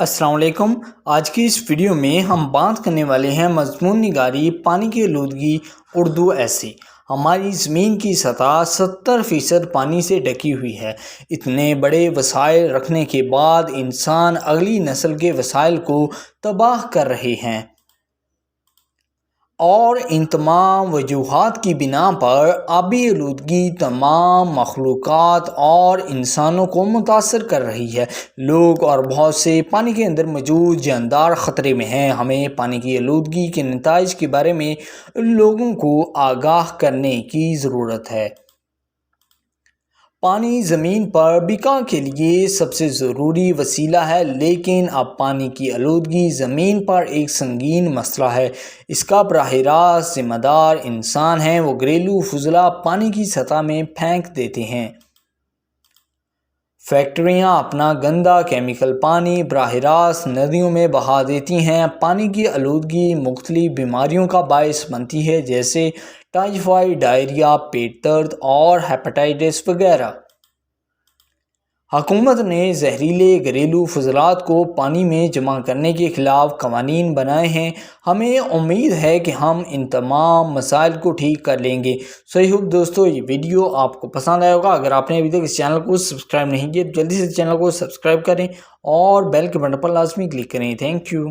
السلام علیکم۔ آج کی اس ویڈیو میں ہم بات کرنے والے ہیں مضمون نگاری پانی کی آلودگی اردو ایسے۔ ہماری زمین کی سطح 70% پانی سے ڈھکی ہوئی ہے۔ اتنے بڑے وسائل رکھنے کے بعد انسان اگلی نسل کے وسائل کو تباہ کر رہے ہیں اور ان تمام وجوہات کی بنا پر آبی آلودگی تمام مخلوقات اور انسانوں کو متاثر کر رہی ہے۔ لوگ اور بہت سے پانی کے اندر موجود جاندار خطرے میں ہیں۔ ہمیں پانی کی آلودگی کے نتائج کے بارے میں لوگوں کو آگاہ کرنے کی ضرورت ہے۔ پانی زمین پر بقا کے لیے سب سے ضروری وسیلہ ہے، لیکن اب پانی کی آلودگی زمین پر ایک سنگین مسئلہ ہے۔ اس کا براہ راست ذمہ دار انسان ہیں۔ وہ گھریلو فضلہ پانی کی سطح میں پھینک دیتے ہیں۔ فیکٹریاں اپنا گندا کیمیکل پانی براہ راست ندیوں میں بہا دیتی ہیں۔ پانی کی آلودگی مختلف بیماریوں کا باعث بنتی ہے، جیسے ٹائیفائڈ، ڈائریا، پیٹ درد اور ہیپاٹائٹس وغیرہ۔ حکومت نے زہریلے گھریلو فضلات کو پانی میں جمع کرنے کے خلاف قوانین بنائے ہیں۔ ہمیں امید ہے کہ ہم ان تمام مسائل کو ٹھیک کر لیں گے۔ ہوپ دوستو، یہ ویڈیو آپ کو پسند آیا ہوگا۔ اگر آپ نے ابھی تک اس چینل کو سبسکرائب نہیں کیا تو جلدی سے چینل کو سبسکرائب کریں اور بیل کے بٹن پر لازمی کلک کریں۔ Thank you.